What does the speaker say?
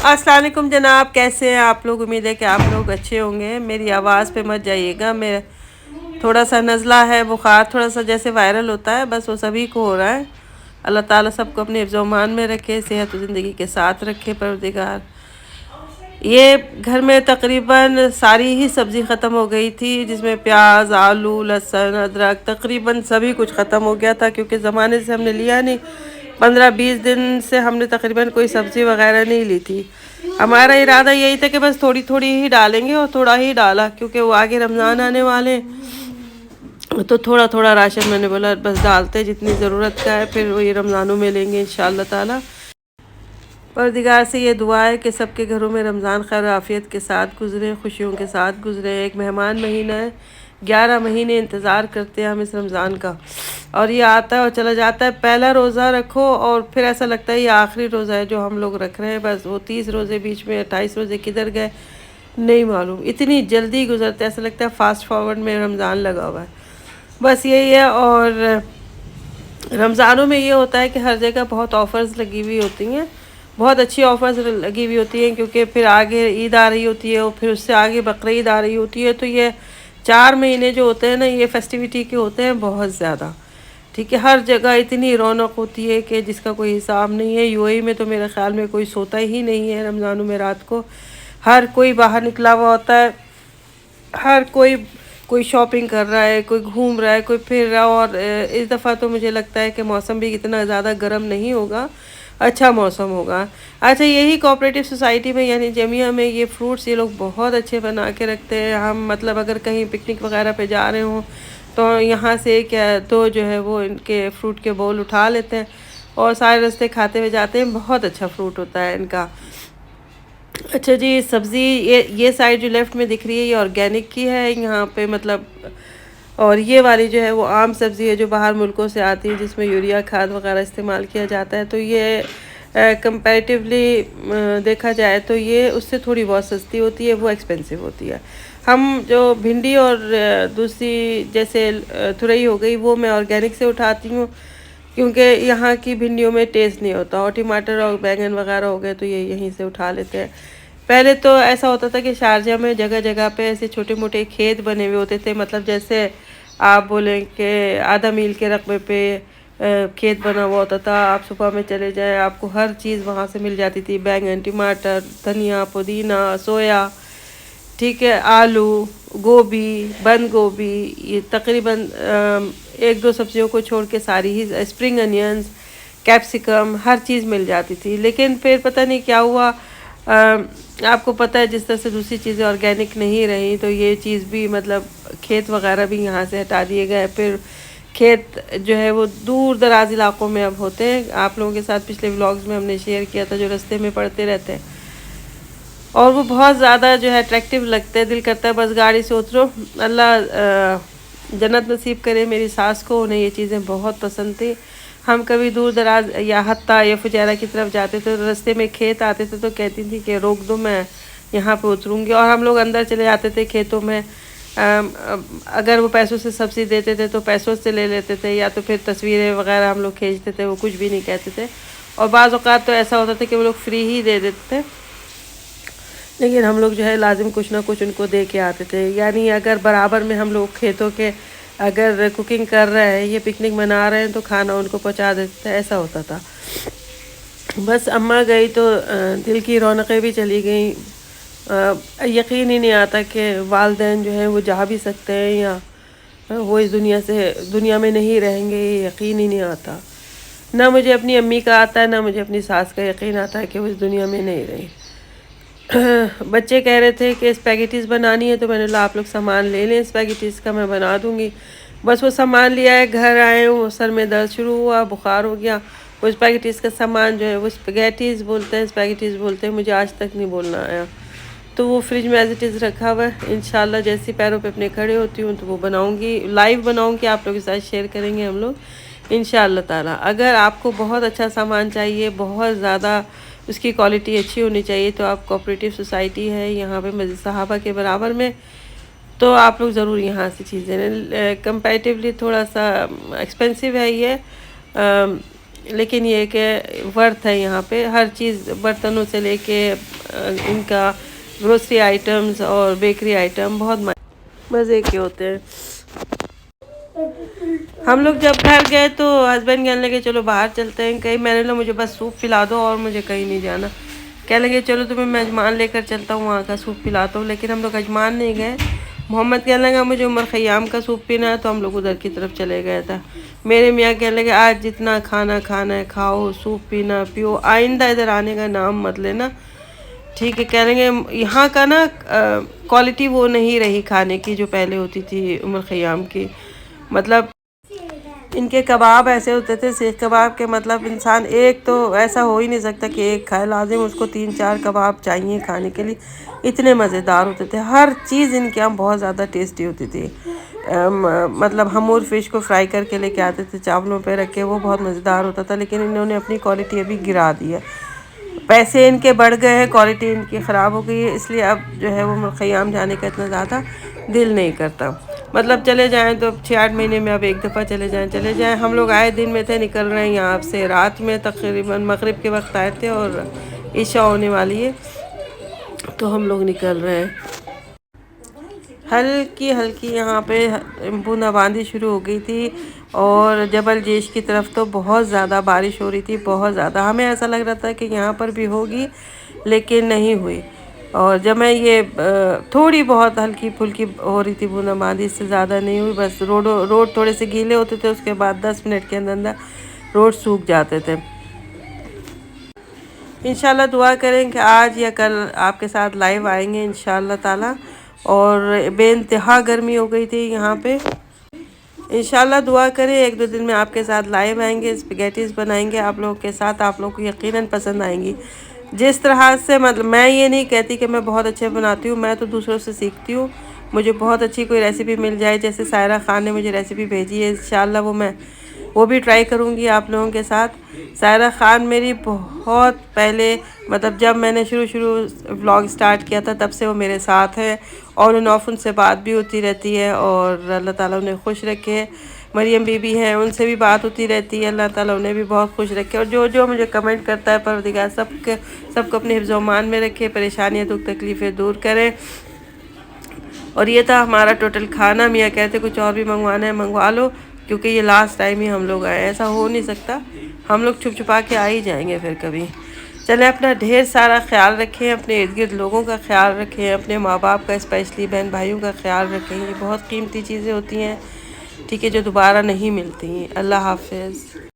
अस्सलाम वालेकुम जनाब, कैसे हैं आप लोग। उम्मीद है कि आप लोग अच्छे होंगे। मेरी आवाज़ पे मत जाइएगा, मेरा थोड़ा सा नज़ला है, बुखार थोड़ा सा जैसे वायरल होता है, बस वो सभी को हो रहा है। अल्लाह ताला सबको अपने हिफ्ज़-ओ-मान में रखे, सेहत व ज़िंदगी के साथ रखे परवरदिगार। ये घर में तकरीबन सारी ही सब्ज़ी ख़त्म हो गई थी, जिसमें प्याज, आलू, लहसुन, अदरक तकरीबन सभी कुछ ख़त्म हो गया था, क्योंकि ज़माने से हमने लिया नहीं। 15-20 दिन से हमने तकरीबन कोई सब्ज़ी वगैरह नहीं ली थी। हमारा इरादा यही था कि बस थोड़ी थोड़ी ही डालेंगे, और थोड़ा ही डाला, क्योंकि वो आगे रमज़ान आने वाले हैं। तो थोड़ा थोड़ा राशन मैंने बोला बस डालते जितनी ज़रूरत का है, फिर वही रमज़ानों में लेंगे इंशाअल्लाह ताला। परदिगार से ये दुआ है कि सबके घरों में रमज़ान खैर आफ़ियत के साथ गुज़रे, खुशियों के साथ गुज़रे। एक मेहमान महीना है, 11 महीने इंतज़ार करते हैं हम इस रमज़ान का, और ये आता है और चला जाता है। पहला रोज़ा रखो और फिर ऐसा लगता है ये आखिरी रोज़ा है जो हम लोग रख रहे हैं। बस वो 30 रोज़े बीच में, 28 रोज़े किधर गए नहीं मालूम, इतनी जल्दी गुजरते, ऐसा लगता है फ़ास्ट फॉरवर्ड में रमज़ान लगा हुआ है। बस यही है। और रमज़ानों में ये होता है कि हर जगह बहुत ऑफ़र्स लगी हुई होती हैं, बहुत अच्छी ऑफ़र्स लगी हुई होती हैं, क्योंकि फिर आगे ईद आ रही होती है और फिर उससे आगे बकरीद आ रही होती है। तो ये 4 महीने जो होते हैं ना, ये फेस्टिविटी के होते हैं बहुत ज़्यादा। ठीक है, हर जगह इतनी रौनक होती है कि जिसका कोई हिसाब नहीं है। यूएई में तो मेरे ख़्याल में कोई सोता ही नहीं है रमज़ानों में रात को। हर कोई बाहर निकला हुआ होता है, हर कोई कोई शॉपिंग कर रहा है, कोई घूम रहा है, कोई फिर रहा। और इस दफ़ा तो मुझे लगता है कि मौसम भी इतना ज़्यादा गर्म नहीं होगा, अच्छा मौसम होगा। अच्छा, यही कोऑपरेटिव सोसाइटी में यानी जमिया में ये फ्रूट्स ये लोग बहुत अच्छे बना के रखते हैं। हम मतलब अगर कहीं पिकनिक वगैरह पे जा रहे हों तो यहाँ से क्या तो जो है वो इनके फ्रूट के बोल उठा लेते हैं और सारे रास्ते खाते हुए जाते हैं। बहुत अच्छा फ्रूट होता है इनका। अच्छा जी, सब्ज़ी ये साइड जो लेफ़्ट में दिख रही है ये ऑर्गेनिक की है यहाँ पे, मतलब। और ये वाली जो है वो आम सब्ज़ी है जो बाहर मुल्कों से आती है, जिसमें यूरिया खाद वगैरह इस्तेमाल किया जाता है। तो ये कंपैरेटिवली देखा जाए तो ये उससे थोड़ी बहुत सस्ती होती है, वो एक्सपेंसिव होती है। हम जो भिंडी और दूसरी जैसे तुरई हो गई, वो मैं ऑर्गेनिक से उठाती हूँ, क्योंकि यहाँ की भिंडियों में टेस्ट नहीं होता। और टमाटर और बैंगन वगैरह हो गए तो ये यहीं से उठा लेते हैं। पहले तो ऐसा होता था कि शारजा में जगह जगह पे ऐसे छोटे मोटे खेत बने हुए होते थे, मतलब जैसे आप बोलें कि आधा मील के रकबे पे खेत बना हुआ होता था। आप सुबह में चले जाएं, आपको हर चीज़ वहाँ से मिल जाती थी, बैंगन, टमाटर, धनिया, पुदीना, सोया, ठीक है, आलू, गोभी, बंद गोभी, ये तकरीबन एक दो सब्जियों को छोड़ के सारी ही, स्प्रिंग अनियंस, कैप्सिकम, हर चीज़ मिल जाती थी। लेकिन फिर पता नहीं क्या हुआ, आपको पता है जिस तरह से दूसरी चीज़ें ऑर्गेनिक नहीं रही, तो ये चीज़ भी मतलब खेत वगैरह भी यहाँ से हटा दिए गए। फिर खेत जो है वो दूर दराज इलाकों में अब होते हैं। आप लोगों के साथ पिछले व्लॉग्स में हमने शेयर किया था, जो रास्ते में पड़ते रहते हैं, और वो बहुत ज़्यादा जो है अट्रैक्टिव लगते हैं। दिल करता है बस गाड़ी से उतरो। अल्लाह जन्नत नसीब करे मेरी सास को, उन्हें ये चीज़ें बहुत पसंद थी। हम कभी दूर दराज या हत्ता या फुजैरा की तरफ जाते थे, तो रास्ते में खेत आते थे तो कहती थी कि रोक दो, मैं यहाँ पे उतरूँगी। और हम लोग अंदर चले जाते थे खेतों में। अगर वो पैसों से सब्ज़ी देते थे तो पैसों से ले लेते थे, या तो फिर तस्वीरें वगैरह हम लोग खींचते थे, वो कुछ भी नहीं कहते थे। और बाज़ औक़ात तो ऐसा होता था कि वो लोग फ्री ही दे देते थे, लेकिन हम लोग जो है लाजिम कुछ ना कुछ उनको दे के आते थे। यानी अगर बराबर में हम लोग खेतों के अगर कुकिंग कर रहे हैं, ये पिकनिक मना रहे हैं, तो खाना उनको पहुंचा देते थे, ऐसा होता था। बस अम्मा गई तो दिल की रौनकें भी चली गई। यकीन ही नहीं आता कि वालदैन जो हैं वो जा भी सकते हैं या वो इस दुनिया में नहीं रहेंगे, ये यकीन ही नहीं आता। ना मुझे अपनी अम्मी का आता है, ना मुझे अपनी सास का यकीन आता है कि वो इस दुनिया में नहीं रही। बच्चे कह रहे थे कि स्पैगेटीज़ बनानी है, तो मैंने बोला आप लोग सामान ले लें, स्पैगेटीज़ का मैं बना दूंगी। बस वो सामान लिया है, घर आए, वो सर में दर्द शुरू हुआ, बुखार हो गया। वो स्पैगेटीज़ का सामान जो है वो स्पैगेटीज़ बोलते हैं, स्पैगेटीज़ बोलते हैं, मुझे आज तक नहीं बोलना आया। तो वो फ्रिज में एज इट इज़ रखा हुआ है। इंशाल्लाह जैसे पैरों पे अपने खड़े होती हूँ तो वो बनाऊँगी, लाइव बनाऊँगी, आप लोगों के साथ शेयर करेंगे हम लोग इंशाल्लाह ताला। अगर आपको बहुत अच्छा सामान चाहिए, बहुत ज़्यादा उसकी क्वालिटी अच्छी होनी चाहिए, तो आप कोऑपरेटिव सोसाइटी है यहाँ पे मस्जिद सहाबा के बराबर में, तो आप लोग ज़रूर यहाँ से चीज़ें लें। कंपैरेटिवली थोड़ा सा एक्सपेंसिव है ये, लेकिन ये कि वर्थ है यहाँ पे हर चीज़, बर्तनों से लेके इनका ग्रोसरी आइटम्स और बेकरी आइटम बहुत मज़े के होते हैं। हम लोग जब घर गए तो हस्बैंड कहने लगे चलो बाहर चलते हैं कहीं। मैंने बोला मुझे बस सूप पिला दो और मुझे कहीं नहीं जाना। कह लगे चलो तुम्हें मैं अजमान लेकर चलता हूँ, वहाँ का सूप पिलाता हूँ। लेकिन हम लोग अजमान नहीं गए। मोहम्मद कहने लगा मुझे उमर ख़याम का सूप पीना है, तो हम लोग उधर की तरफ चले गए था। मेरे मियाँ कहने लगे आज जितना खाना खाना है खाओ, सूप पीना पियो, आइंदा इधर आने का नाम मत लेना, ठीक है। कह लेंगे यहाँ का ना क्वालिटी वो नहीं रही खाने की जो पहले होती थी उमर ख़याम की। मतलब इनके कबाब ऐसे होते थे, सीख कबाब के मतलब इंसान एक तो ऐसा हो ही नहीं सकता कि एक खाए, लाजिम उसको 3-4 कबाब चाहिए खाने के लिए। इतने मज़ेदार होते थे, हर चीज़ इनके यहाँ बहुत ज़्यादा टेस्टी होती थी। मतलब हमूर फ़िश को फ्राई करके लेके आते थे चावलों पे रख के, वो बहुत मज़ेदार होता था। लेकिन इन्होंने अपनी क्वालिटी अभी गिरा दी है, पैसे इनके बढ़ गए हैं, क्वालिटी इनकी ख़राब हो गई है, इसलिए अब जो है वो ख़याम जाने का इतना ज़्यादा दिल नहीं करता। मतलब चले जाएं तो 6-8 महीने में अब एक दफ़ा चले जाएं। हम लोग आए दिन में थे, निकल रहे हैं यहाँ से रात में, तकरीबन मगरिब के वक्त आए थे और ईशा होने वाली है, तो हम लोग निकल रहे हैं। हल्की हल्की यहाँ पे बूंदाबांदी शुरू हो गई थी और जबल जेश की तरफ तो बहुत ज़्यादा बारिश हो रही थी, बहुत ज़्यादा। हमें ऐसा लग रहा था कि यहाँ पर भी होगी, लेकिन नहीं हुई। और जब मैं ये थोड़ी बहुत हल्की फुल्की हो रही थी बूंदाबांदी, इससे ज़्यादा नहीं हुई। बस रोड थोड़े से गीले होते थे, उसके बाद 10 मिनट के अंदर अंदर रोड सूख जाते थे। इंशाल्लाह दुआ करें कि आज या कल आपके साथ लाइव आएंगे इंशाल्लाह ताला। और बेइंतहा गर्मी हो गई थी यहाँ पे। इंशाल्लाह दुआ करें 1-2 दिन में आपके साथ लाइव आएंगे, स्पैगेटीज़ बनाएंगे आप लोगों के साथ, आप लोगों को यकीनन पसंद आएंगी। जिस तरह से, मतलब मैं ये नहीं कहती कि मैं बहुत अच्छे बनाती हूँ, मैं तो दूसरों से सीखती हूँ। मुझे बहुत अच्छी कोई रेसिपी मिल जाए, जैसे सायरा ख़ान ने मुझे रेसिपी भेजी है, इंशाल्लाह वो भी ट्राई करूँगी आप लोगों के साथ। सायरा ख़ान मेरी बहुत पहले, मतलब जब मैंने शुरू व्लॉग स्टार्ट किया था तब से वो मेरे साथ है, और ऑन ऑफ उनसे बात भी होती रहती है और अल्लाह ताला उन्हें खुश रखे। मरियम बीबी हैं, उनसे भी बात होती रहती है, अल्लाह ताला उन्हें भी बहुत खुश रखे। और जो जो मुझे कमेंट करता है परवरदिगार सबको अपने हिफ्ज़ मान में रखे, परेशानियाँ दुख तकलीफ़ें दूर करें। और ये था हमारा टोटल खाना। मियाँ कहते कुछ और भी मंगवाना है मंगवा लो, क्योंकि ये लास्ट टाइम ही हम लोग आए, ऐसा हो नहीं सकता, हम लोग छुप छुपा के आ ही जाएंगे फिर कभी। चलें, अपना ढेर सारा ख्याल रखें, अपने इर्द गिर्द लोगों का ख्याल रखें, अपने माँ बाप का, स्पेशली बहन भाइयों का ख्याल रखें। ये बहुत कीमती चीज़ें होती हैं, ठीक है, जो दोबारा नहीं मिलती। अल्लाह हाफ़िज़।